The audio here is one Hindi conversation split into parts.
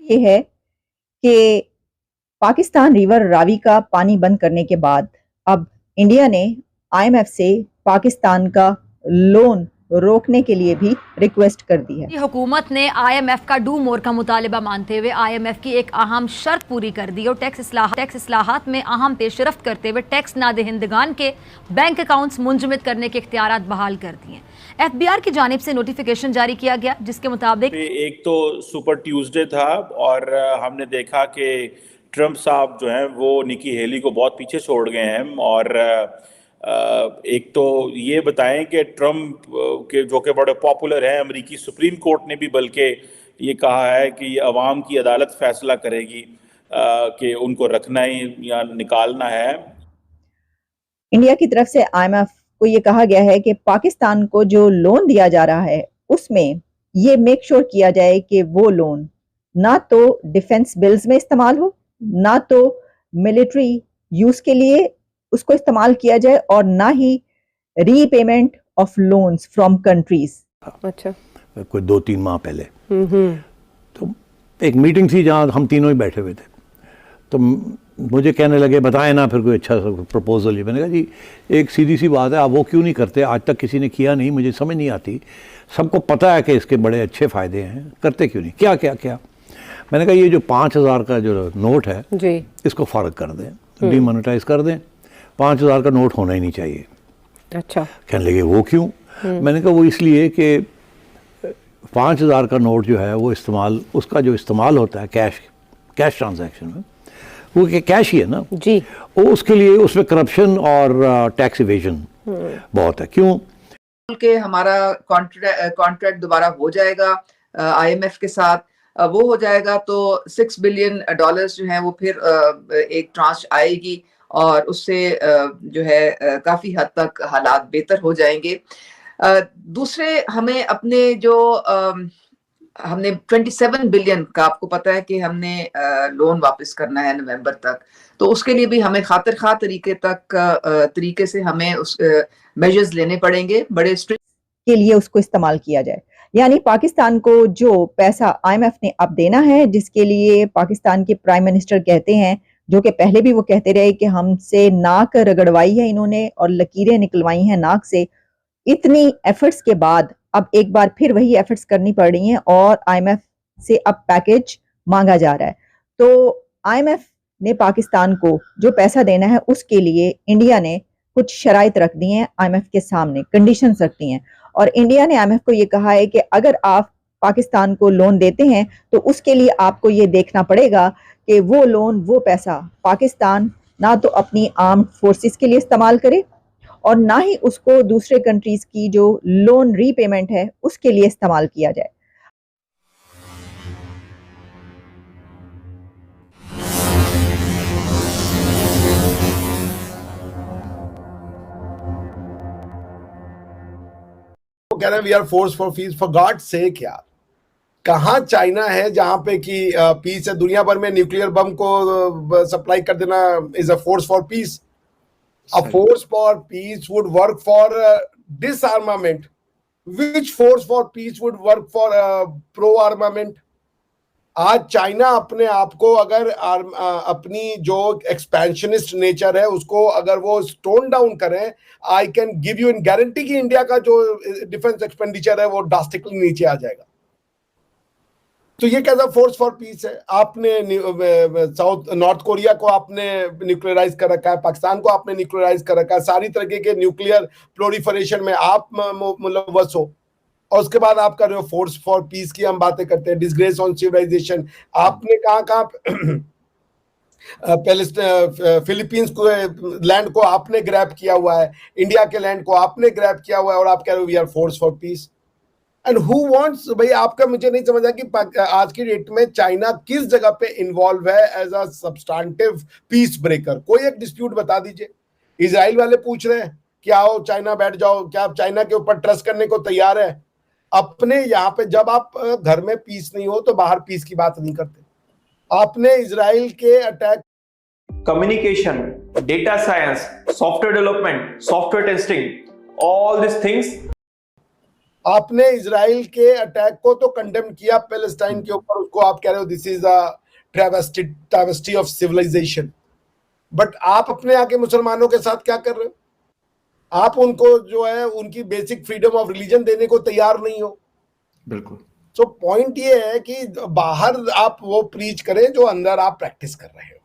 ये है कि पाकिस्तान रिवर रावी का पानी बंद करने के बाद अब इंडिया ने आईएमएफ से पाकिस्तान का लोन रोकने के लिए भी रिक्वेस्ट कर दी है। हुकूमत ने आईएमएफ का डू मोर का मुतालिबा मानते हुए आईएमएफ की एक अहम शर्त पूरी कर दी और टैक्स इस्लाहात में अहम पेशरफ्त करते हुए टैक्स नादहिंदगान के बैंक अकाउंट्स मुंजमद करने के इख्तियारात बहाल कर दिए। एफबीआर की जानिब से नोटिफिकेशन जारी किया गया जिसके मुताबिक एक तो सुपर ट्यूसडे था और हमने देखा कि ट्रंप साहब जो हैं वो निकी हेली को बहुत पीछे छोड़ गए हैं और एक तो ये बताएं कि ट्रंप के जो कि बड़े पॉपुलर हैं, अमेरिकी सुप्रीम कोर्ट ने भी बल्कि ये कहा है कि ये अवाम की अदालत फैसला करेगी कि उनको रखना ही या निकालना है। इंडिया की तरफ से आईएमएफ को ये कहा गया है कि पाकिस्तान को जो लोन दिया जा रहा है उसमें ये मेक श्योर किया जाए कि वो लोन ना तो डिफेंस बिल्स में इस्तेमाल हो, ना तो मिलिट्री यूज के लिए उसको इस्तेमाल किया जाए और ना ही repayment of loans from countries. अच्छा, कोई 2-3 माह पहले तो एक मीटिंग थी जहां हम तीनों ही बैठे हुए थे, तो मुझे कहने लगे बताएं ना फिर कोई अच्छा प्रपोजल। ये मैंने कहा जी एक सीधी सी बात है, आप वो क्यों नहीं करते, आज तक किसी ने किया नहीं, मुझे समझ नहीं आती, सबको पता है कि इसके बड़े अच्छे फ़ायदे हैं, करते क्यों नहीं, क्या क्या क्या। मैंने कहा ये जो 5,000 का जो नोट है जी, इसको फ़र्क कर दें, डीमोनेटाइज कर दें, 5,000 का नोट होना ही नहीं चाहिए। अच्छा, कहने लगे वो क्यों। मैंने कहा वो इसलिए कि 5,000 का नोट जो है वो इस्तेमाल, उसका जो इस्तेमाल होता है कैश ट्रांजैक्शन में, वो कैश ही है ना जी, वो उसके लिए उसमें करप्शन और टैक्स इवेजन बहुत है। क्यों के हमारा कॉन्ट्रैक्ट दोबारा हो जाएगा आईएमएफ के साथ, वो हो जाएगा तो $6 बिलियन जो हैं वो फिर एक ट्रांच आएगी और उससे जो है काफी हद तक हालात बेहतर हो जाएंगे। दूसरे हमें अपने जो हमने 27 बिलियन का, आपको पता है कि हमने लोन वापस करना है नवंबर तक, तो उसके लिए भी हमें खातिर खा तरीके से हमें उस मेजर्स लेने पड़ेंगे, बड़े स्ट्रिक्ट के लिए उसको इस्तेमाल किया जाए। यानी पाकिस्तान को जो पैसा आईएमएफ ने अब देना है, जिसके लिए पाकिस्तान के प्राइम मिनिस्टर कहते हैं, जो कि पहले भी वो कहते रहे कि हमसे नाक रगड़वाई है इन्होंने और लकीरें निकलवाई हैं नाक से, इतनी एफर्ट्स के बाद अब एक बार फिर वही एफर्ट्स करनी पड़ रही हैं और आईएमएफ से अब पैकेज मांगा जा रहा है। तो आईएमएफ ने पाकिस्तान को जो पैसा देना है उसके लिए इंडिया ने कुछ शराइत रख दी हैं, आईएमएफ के सामने कंडीशंस रखती हैं और इंडिया ने आईएमएफ को ये कहा है कि अगर आप पाकिस्तान को लोन देते हैं तो उसके लिए आपको ये देखना पड़ेगा कि वो लोन, वो पैसा पाकिस्तान ना तो अपनी आर्म्ड फोर्सेस के लिए इस्तेमाल करे और ना ही उसको दूसरे कंट्रीज की जो लोन रीपेमेंट है उसके लिए इस्तेमाल किया जाए। वो कह रहे हैं we are force for peace, for God sake यार, कहाँ चाइना है जहां पे कि पीस है। दुनिया भर में न्यूक्लियर बम को सप्लाई कर देना is a force for piece. A force for peace would work for disarmament. Which force for peace would work for pro-armament? आज चाइना अपने आप को अगर अपनी जो एक्सपेंशनिस्ट नेचर है उसको अगर वो स्टोन डाउन करें, I can give you in guarantee कि इंडिया का जो डिफेंस एक्सपेंडिचर है वो ड्रास्टिकली नीचे आ जाएगा। तो ये कैसा फोर्स फॉर पीस है? आपने नॉर्थ कोरिया को आपने न्यूक्लियराइज कर रखा है, पाकिस्तान को आपने न्यूक्लियराइज कर रखा है, सारी तरह के न्यूक्लियर प्रोलिफरेशन में आप मुलव्वस हो और उसके बाद आप कर रहे हो फोर्स फॉर पीस की हम बातें करते हैं। डिसग्रेस ऑन सिविलाइजेशन, आपने कहाँ फिलीपींस को लैंड को आपने ग्रैब किया हुआ है, इंडिया के लैंड को आपने ग्रैब किया हुआ है और आप कह रहे हो we are force for peace. And who wants, भाई आपका मुझे नहीं समझा कि आज की डेट में चाइना किस जगह पे इन्वॉल्व है as a substantive peace breaker. कोई एक डिस्प्यूट बता दीजिए। इजराइल वाले पूछ रहे हैं कि आओ चाइना बैठ जाओ, क्या आप चाइना के ऊपर ट्रस्ट करने को तैयार है? अपने यहाँ पे जब आप घर में पीस नहीं हो तो बाहर पीस की बात नहीं करते। आपने इजराइल के attack, communication, data science, software development, software testing, all these things आपने इजराइल के अटैक को तो कंडेम किया पैलेस्टाइन के ऊपर, उसको आप कह रहे हो this is a travesty of civilization, but आप अपने आके मुसलमानों के साथ क्या कर रहे हो? आप उनको जो है उनकी बेसिक फ्रीडम ऑफ रिलीजन देने को तैयार नहीं हो। बिल्कुल। सो पॉइंट ये है कि बाहर आप वो प्रीच करें जो अंदर आप प्रैक्टिस कर रहे हो।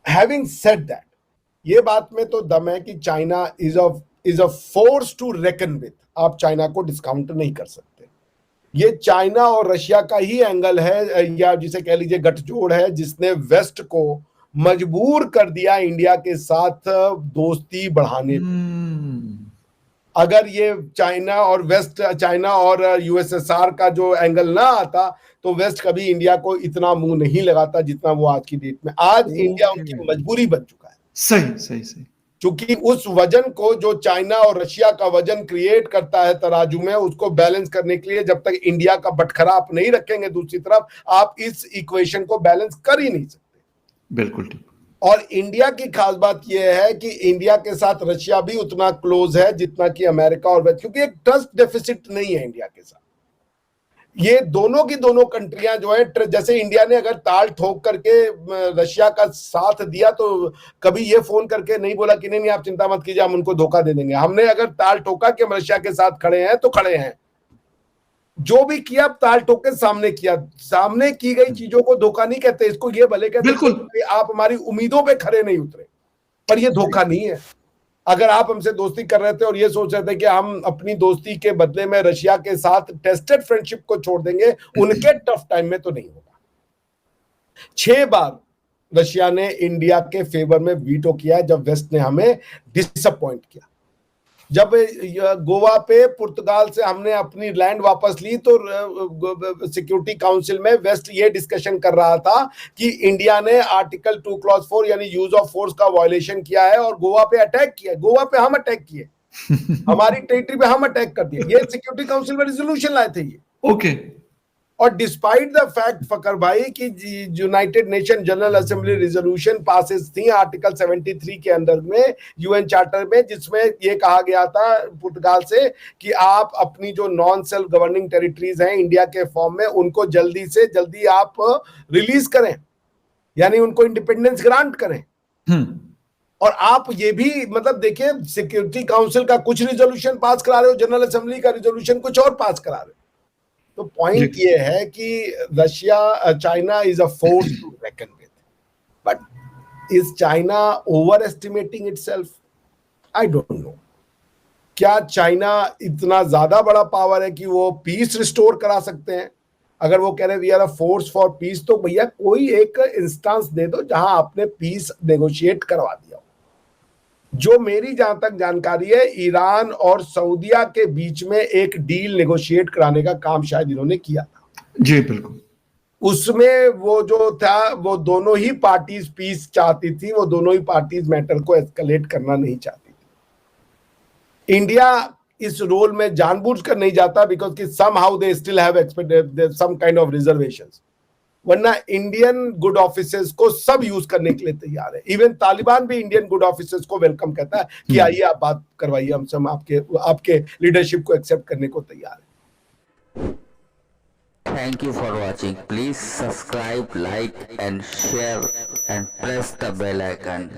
हैविंग सेड दैट, ये बात में तो दम है कि China is a force to reckon with. आप चाइना को डिस्काउंट नहीं कर सकते। ये चाइना और रशिया का ही एंगल है, या जिसे कह लीजिए गठजोड़ है, जिसने वेस्ट को मजबूर कर दिया इंडिया के साथ दोस्ती बढ़ाने पे। अगर ये चाइना और यूएसएसआर का जो एंगल ना आता तो वेस्ट कभी इंडिया को इतना मुंह नहीं लगाता जितना वो आज की डेट में। आज इंडिया उनकी मजबूरी बन चुका है। सही सही सही। क्योंकि उस वजन को जो चाइना और रशिया का वजन क्रिएट करता है तराजू में, उसको बैलेंस करने के लिए जब तक इंडिया का बटखरा आप नहीं रखेंगे दूसरी तरफ, आप इस इक्वेशन को बैलेंस कर ही नहीं सकते। बिल्कुल ठीक। और इंडिया की खास बात यह है कि इंडिया के साथ रशिया भी उतना क्लोज है जितना कि अमेरिका और वेस्ट, क्योंकि एक ट्रस्ट डेफिसिट नहीं है इंडिया के साथ। ये दोनों की दोनों कंट्रियां जो है, जैसे इंडिया ने अगर ताल ठोक करके रशिया का साथ दिया तो कभी ये फोन करके नहीं बोला कि नहीं आप चिंता मत कीजिए हम उनको धोखा दे देंगे। हमने अगर ताल ठोका कि हम रशिया के साथ खड़े हैं तो खड़े हैं। जो भी किया ताल ठोक के सामने किया। सामने की गई चीजों को धोखा नहीं कहते, इसको ये भले कहते कि आप हमारी उम्मीदों पे खड़े नहीं उतरे, पर ये धोखा नहीं है। अगर आप हमसे दोस्ती कर रहे थे और ये सोच रहे थे कि हम अपनी दोस्ती के बदले में रशिया के साथ टेस्टेड फ्रेंडशिप को छोड़ देंगे, उनके टफ टाइम में तो नहीं होगा। 6 बार रशिया ने इंडिया के फेवर में वीटो किया जब वेस्ट ने हमें डिसअपॉइंट किया। जब गोवा पे पुर्तगाल से हमने अपनी लैंड वापस ली तो सिक्योरिटी काउंसिल में वेस्ट ये डिस्कशन कर रहा था कि इंडिया ने आर्टिकल 2 क्लॉज 4 यानी यूज ऑफ फोर्स का वायलेशन किया है और गोवा पे अटैक किया। गोवा पे हम अटैक किए, हमारी टेरिटरी पे हम अटैक कर दिए। ये सिक्योरिटी काउंसिल में रिजोल्यूशन लाए थे ये। ओके। और डिस्पाइट द फैक्ट फकर भाई कि United nation general assembly resolution passes थी आर्टिकल 73 के अंदर में यूएन चार्टर में, जिसमें ये कहा गया था पुर्तगाल से कि आप अपनी जो नॉन सेल्फ गवर्निंग टेरिटरीज हैं इंडिया के फॉर्म में, उनको जल्दी से जल्दी आप रिलीज करें, यानी उनको इंडिपेंडेंस ग्रांट करें। और आप ये भी मतलब देखिए, सिक्योरिटी काउंसिल का कुछ रिजोल्यूशन पास करा रहे हो, जनरल असेंबली का रिजोल्यूशन कुछ और पास करा रहे हो। तो पॉइंट ये है कि China is a force to reckon with, but is China over estimating itself? I don't know. क्या चाइना इतना ज्यादा बड़ा पावर है कि वो पीस रिस्टोर करा सकते हैं? अगर वो कह रहे we are a force for peace, तो भैया कोई एक इंस्टेंस दे दो जहां आपने पीस नेगोशिएट करवा दिया। जो मेरी जहां तक जानकारी है, ईरान और सऊदिया के बीच में एक डील नेगोशिएट कराने का काम शायद इन्होंने किया था। जी बिल्कुल। उसमें वो जो था, वो दोनों ही पार्टीज पीस चाहती थी, वो दोनों ही पार्टीज मैटर को एस्केलेट करना नहीं चाहती थी। इंडिया इस रोल में जानबूझकर नहीं जाता बिकॉज कि somehow they still have expected some kind of reservations, वरना इंडियन गुड ऑफिसर्स को सब यूज करने के लिए तैयार है। इवन तालिबान भी इंडियन गुड ऑफिसर्स को वेलकम कहता है कि आइए आप बात करवाइए हमसे, हम आपके लीडरशिप को एक्सेप्ट करने को तैयार है। Thank you for watching. Please subscribe, like and share and press the bell icon.